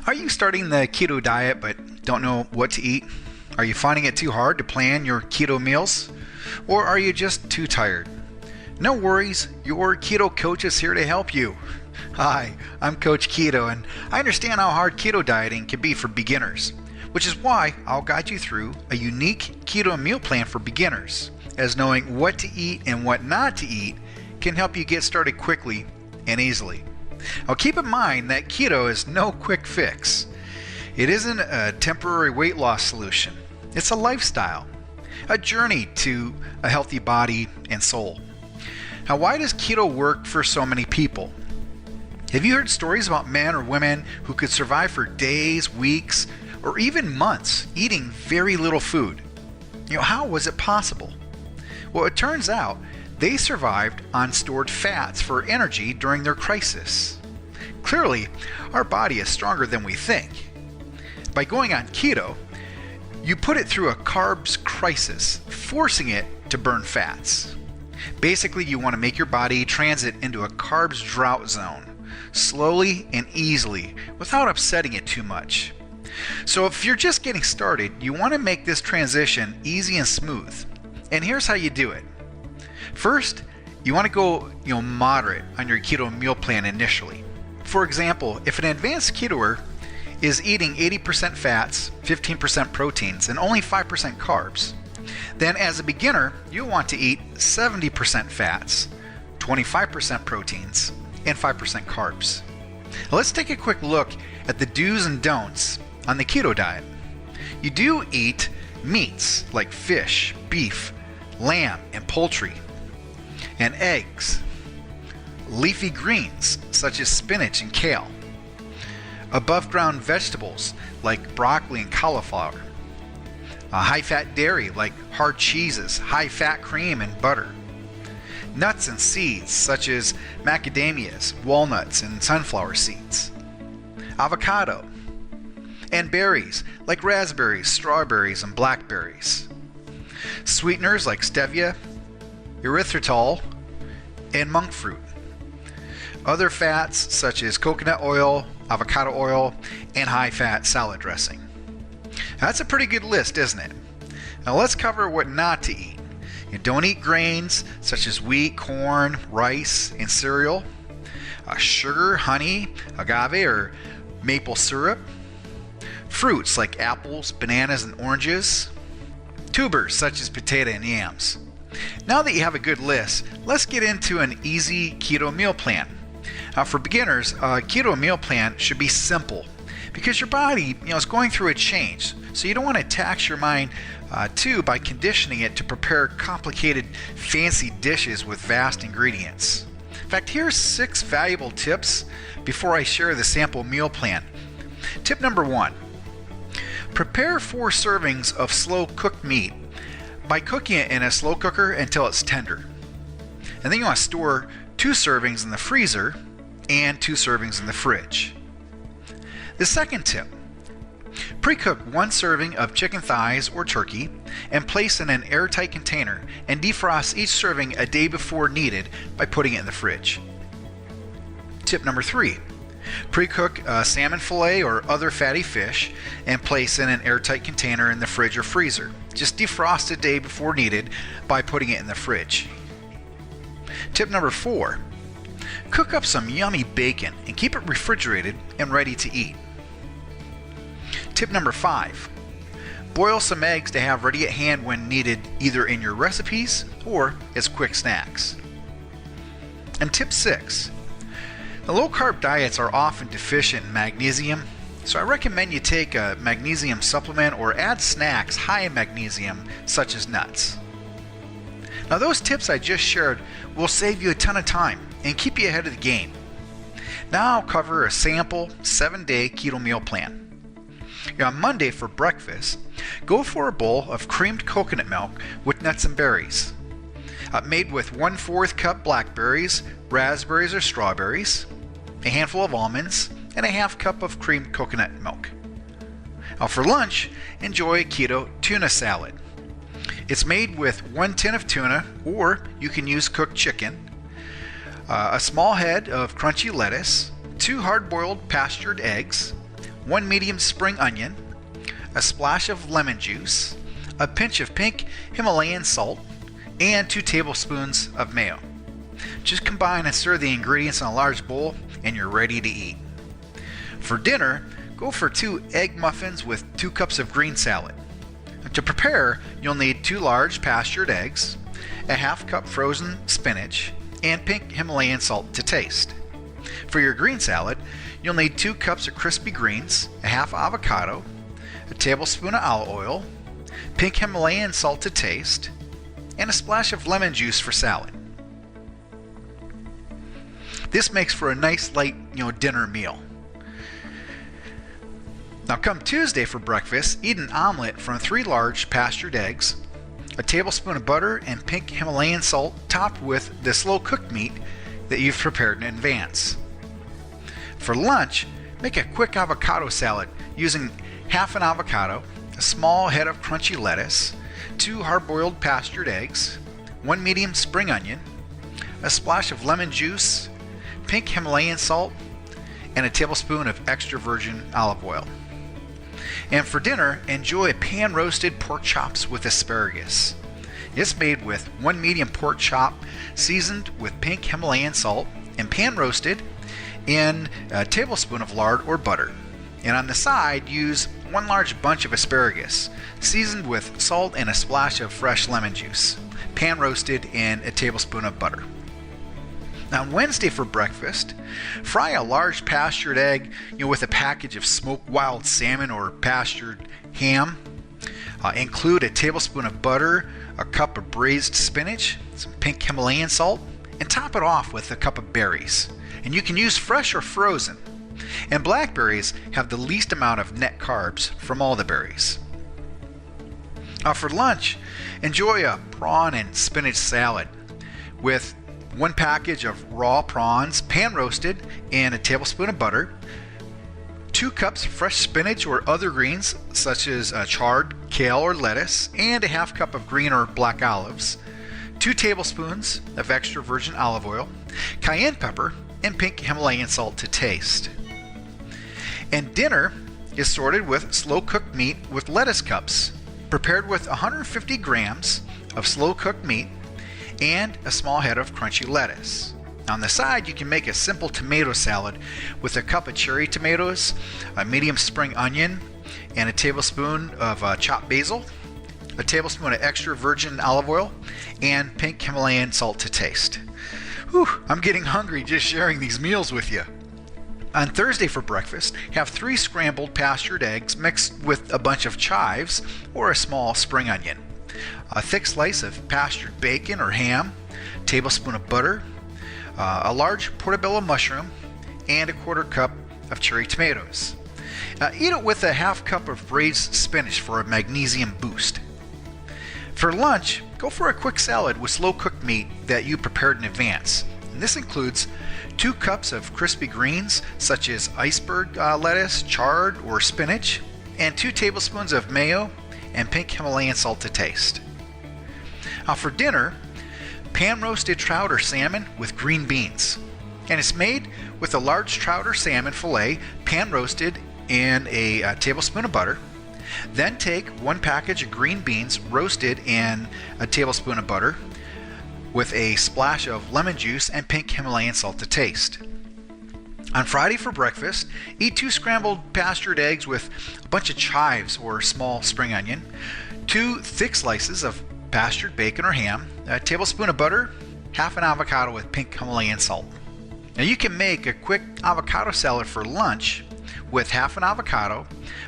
Are you starting the keto diet but don't know what to eat? Are you finding it too hard to plan your keto meals? Or are you just too tired? No worries, your keto coach is here to help you. Hi, I'm Coach Keto, and I understand how hard keto dieting can be for beginners, which is why I'll guide you through a unique keto meal plan for beginners, as knowing what to eat and what not to eat can help you get started quickly and easily. Now keep in mind that keto is no quick fix. It isn't a temporary weight loss solution. It's a lifestyle, a journey to a healthy body and soul. Now, why does keto work for so many people? Have you heard stories about men or women who could survive for days, weeks, or even months eating very little food? How was it possible? Well, it turns out they survived on stored fats for energy during their crisis. Clearly, our body is stronger than we think. By going on keto, you put it through a carbs crisis, forcing it to burn fats. Basically, you want to make your body transit into a carbs drought zone, slowly and easily, without upsetting it too much. So if you're just getting started, you want to make this transition easy and smooth. And here's how you do it. First, you want to go moderate on your keto meal plan initially. For example, if an advanced ketoer is eating 80% fats, 15% proteins, and only 5% carbs, then as a beginner, you'll want to eat 70% fats, 25% proteins, and 5% carbs. Now let's take a quick look at the do's and don'ts on the keto diet. You do eat meats like fish, beef, lamb, and poultry, and eggs, leafy greens such as spinach and kale, above ground vegetables like broccoli and cauliflower, high-fat dairy like hard cheeses, high-fat cream and butter, nuts and seeds such as macadamias, walnuts, and sunflower seeds, avocado, and berries like raspberries, strawberries, and blackberries, sweeteners like stevia, erythritol, and monk fruit, other fats such as coconut oil, avocado oil, and high-fat salad dressing. Now, that's a pretty good list, isn't it? Now let's cover what not to eat. You don't eat grains such as wheat, corn, rice, and cereal, sugar, honey, agave or maple syrup, fruits like apples, bananas, and oranges, tubers such as potato and yams. Now that you have a good list, let's get into an easy keto meal plan. Now for beginners, a keto meal plan should be simple because your body is going through a change. So you don't want to tax your mind too by conditioning it to prepare complicated, fancy dishes with vast ingredients. In fact, here's 6 valuable tips before I share the sample meal plan. Tip number 1. Prepare 4 servings of slow cooked meat by cooking it in a slow cooker until it's tender. And then you want to store 2 servings in the freezer and 2 servings in the fridge. The second tip. Pre-cook 1 serving of chicken thighs or turkey and place in an airtight container and defrost each serving a day before needed by putting it in the fridge. Tip number 3. Pre-cook a salmon fillet or other fatty fish and place in an airtight container in the fridge or freezer. Just defrost a day before needed by putting it in the fridge. Tip number 4. Cook up some yummy bacon and keep it refrigerated and ready to eat. Tip number 5. Boil some eggs to have ready at hand when needed, either in your recipes or as quick snacks. And tip 6. The low-carb diets are often deficient in magnesium, so I recommend you take a magnesium supplement or add snacks high in magnesium, such as nuts. Now those tips I just shared will save you a ton of time and keep you ahead of the game. Now I'll cover a sample 7-day keto meal plan. On Monday for breakfast, go for a bowl of creamed coconut milk with nuts and berries, made with 1/4 cup blackberries, raspberries or strawberries, a handful of almonds, and a half cup of creamed coconut milk. Now for lunch, enjoy a keto tuna salad. It's made with 1 tin of tuna, or you can use cooked chicken, a small head of crunchy lettuce, 2 hard-boiled pastured eggs, 1 medium spring onion, a splash of lemon juice, a pinch of pink Himalayan salt, and 2 tablespoons of mayo. Just combine and stir the ingredients in a large bowl and you're ready to eat. For dinner, go for 2 egg muffins with 2 cups of green salad. To prepare, you'll need 2 large pastured eggs, a half cup frozen spinach, and pink Himalayan salt to taste. For your green salad, you'll need 2 cups of crispy greens, a half avocado, a tablespoon of olive oil, pink Himalayan salt to taste, and a splash of lemon juice for salad. This makes for a nice light, dinner meal. Now come Tuesday for breakfast, eat an omelet from 3 large pastured eggs, a tablespoon of butter, and pink Himalayan salt topped with the slow cooked meat that you've prepared in advance. For lunch, make a quick avocado salad using half an avocado, a small head of crunchy lettuce, 2 hard-boiled pastured eggs, 1 medium spring onion, a splash of lemon juice, pink Himalayan salt, and a tablespoon of extra virgin olive oil. And for dinner, enjoy pan-roasted pork chops with asparagus. It's made with 1 medium pork chop seasoned with pink Himalayan salt and pan-roasted in a tablespoon of lard or butter. And on the side, use 1 large bunch of asparagus seasoned with salt and a splash of fresh lemon juice, pan-roasted in a tablespoon of butter. Now, on Wednesday for breakfast, fry a large pastured egg with a package of smoked wild salmon or pastured ham. Include a tablespoon of butter, a cup of braised spinach, some pink Himalayan salt, and top it off with a cup of berries. And you can use fresh or frozen. And blackberries have the least amount of net carbs from all the berries. For lunch, enjoy a prawn and spinach salad with 1 package of raw prawns, pan roasted in a tablespoon of butter, 2 cups fresh spinach or other greens such as chard, kale, or lettuce, and a half cup of green or black olives, 2 tablespoons of extra virgin olive oil, cayenne pepper, and pink Himalayan salt to taste. And dinner is sorted with slow cooked meat with lettuce cups, prepared with 150 grams of slow cooked meat and a small head of crunchy lettuce. On the side, you can make a simple tomato salad with a cup of cherry tomatoes, a medium spring onion, and a tablespoon of chopped basil, a tablespoon of extra virgin olive oil, and pink Himalayan salt to taste. Whew, I'm getting hungry just sharing these meals with you. On Thursday for breakfast, have 3 scrambled pastured eggs mixed with a bunch of chives or a small spring onion, a thick slice of pastured bacon or ham, a tablespoon of butter, a large portobello mushroom, and a 1/4 cup of cherry tomatoes. Eat it with a half cup of braised spinach for a magnesium boost. For lunch, go for a quick salad with slow cooked meat that you prepared in advance. And this includes 2 cups of crispy greens such as iceberg lettuce, chard, or spinach, and 2 tablespoons of mayo and pink Himalayan salt to taste. Now for dinner, pan roasted trout or salmon with green beans. And it's made with a large trout or salmon fillet pan roasted in a tablespoon of butter. Then take 1 package of green beans roasted in a tablespoon of butter with a splash of lemon juice and pink Himalayan salt to taste. On Friday for breakfast, eat 2 scrambled pastured eggs with a bunch of chives or small spring onion, 2 thick slices of pastured bacon or ham, a tablespoon of butter, half an avocado with pink Himalayan salt. Now you can make a quick avocado salad for lunch with half an avocado,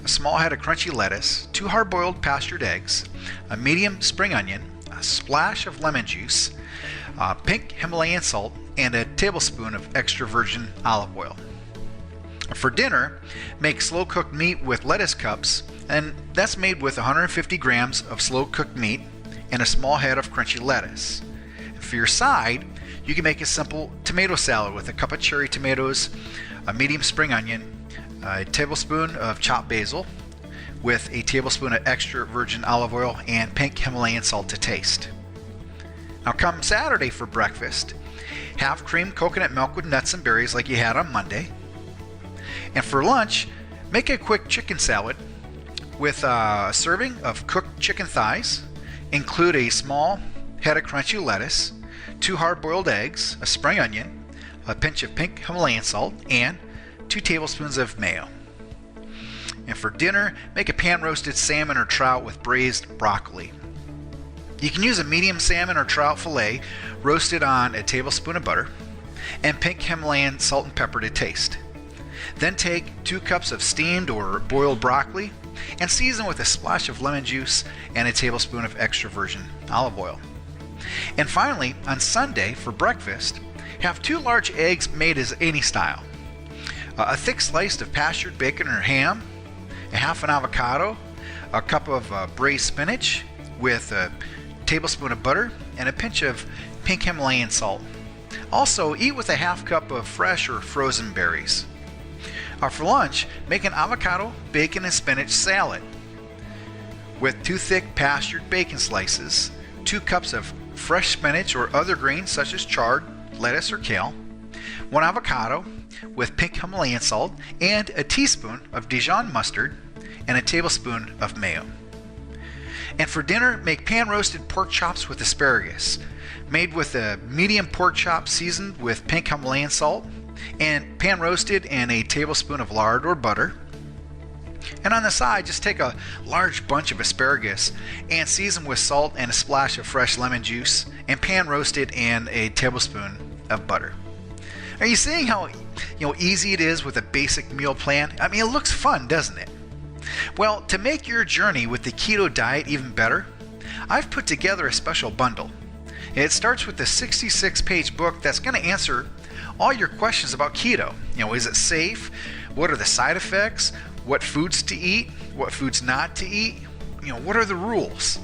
a small head of crunchy lettuce, 2 hard-boiled pastured eggs, a medium spring onion, a splash of lemon juice, pink Himalayan salt, and a tablespoon of extra virgin olive oil. For dinner, make slow cooked meat with lettuce cups, and that's made with 150 grams of slow cooked meat and a small head of crunchy lettuce. And for your side, you can make a simple tomato salad with a cup of cherry tomatoes, a medium spring onion, a tablespoon of chopped basil, with a tablespoon of extra virgin olive oil and pink Himalayan salt to taste. Now come Saturday for breakfast, have creamed coconut milk with nuts and berries like you had on Monday. And for lunch, Make a quick chicken salad with a serving of cooked chicken thighs. Include a small head of crunchy lettuce, 2 hard-boiled eggs, a spring onion, a pinch of pink Himalayan salt, and 2 tablespoons of mayo. And for dinner, make a pan-roasted salmon or trout with braised broccoli. You can use a medium salmon or trout fillet roasted on a tablespoon of butter and pink Himalayan salt and pepper to taste. Then take 2 cups of steamed or boiled broccoli and season with a splash of lemon juice and a tablespoon of extra virgin olive oil. And finally, on Sunday for breakfast, have 2 large eggs made as any style, a thick slice of pastured bacon or ham, a half an avocado, a cup of braised spinach with a tablespoon of butter, and a pinch of pink Himalayan salt. Also, eat with a half cup of fresh or frozen berries. For lunch, make an avocado, bacon, and spinach salad with 2 thick pastured bacon slices, 2 cups of fresh spinach or other greens such as chard, lettuce, or kale, 1 avocado with pink Himalayan salt, and a teaspoon of Dijon mustard and a tablespoon of mayo. And for dinner, make pan-roasted pork chops with asparagus, made with a medium pork chop seasoned with pink Himalayan salt, and pan-roasted in a tablespoon of lard or butter. And on the side, just take a large bunch of asparagus and season with salt and a splash of fresh lemon juice, and pan-roast it in a tablespoon of butter. Are you seeing how easy it is with a basic meal plan? I mean, it looks fun, doesn't it? Well, to make your journey with the keto diet even better, I've put together a special bundle. It starts with a 66-page book that's going to answer all your questions about keto. Is it safe? What are the side effects? What foods to eat? What foods not to eat? What are the rules?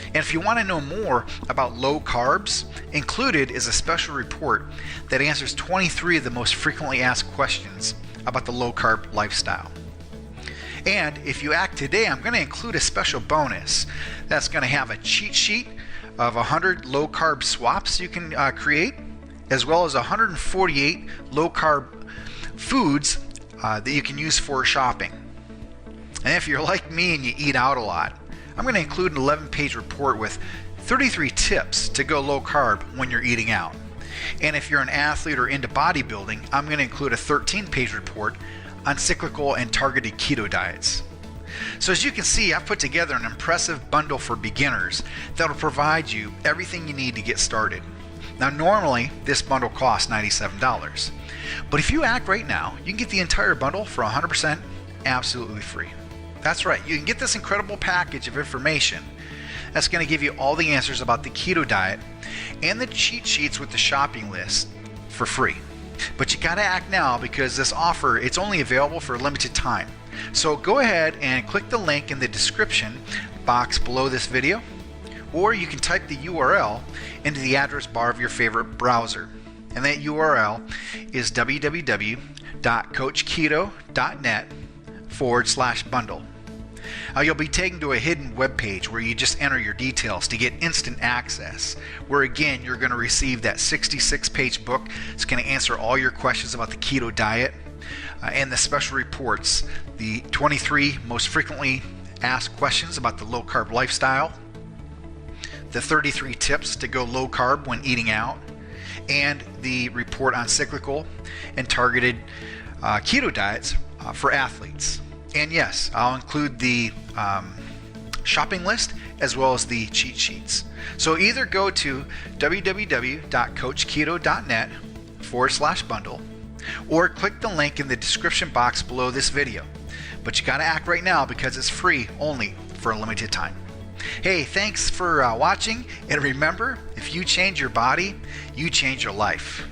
And if you want to know more about low carbs, included is a special report that answers 23 of the most frequently asked questions about the low carb lifestyle. And if you act today, I'm going to include a special bonus that's going to have a cheat sheet of 100 low carb swaps you can create, as well as 148 low carb foods that you can use for shopping. And if you're like me and you eat out a lot, I'm going to include an 11-page report with 33 tips to go low carb when you're eating out. And if you're an athlete or into bodybuilding, I'm going to include a 13-page report on cyclical and targeted keto diets. So as you can see, I've put together an impressive bundle for beginners that will provide you everything you need to get started. Now normally this bundle costs $97, but if you act right now, you can get the entire bundle for 100% absolutely free. That's right, you can get this incredible package of information that's going to give you all the answers about the keto diet and the cheat sheets with the shopping list for free. But you got to act now because this offer, it's only available for a limited time. So go ahead and click the link in the description box below this video, or you can type the URL into the address bar of your favorite browser. And that URL is www.coachketo.net/bundle. You'll be taken to a hidden web page where you just enter your details to get instant access, where again you're going to receive that 66-page book. It's going to answer all your questions about the keto diet and the special reports, the 23 most frequently asked questions about the low carb lifestyle, the 33 tips to go low carb when eating out, and the report on cyclical and targeted keto diets for athletes. And yes, I'll include the shopping list as well as the cheat sheets. So either go to www.coachketo.net/bundle or click the link in the description box below this video. But you got to act right now because it's free only for a limited time. Hey, thanks for watching, and remember, if you change your body, you change your life.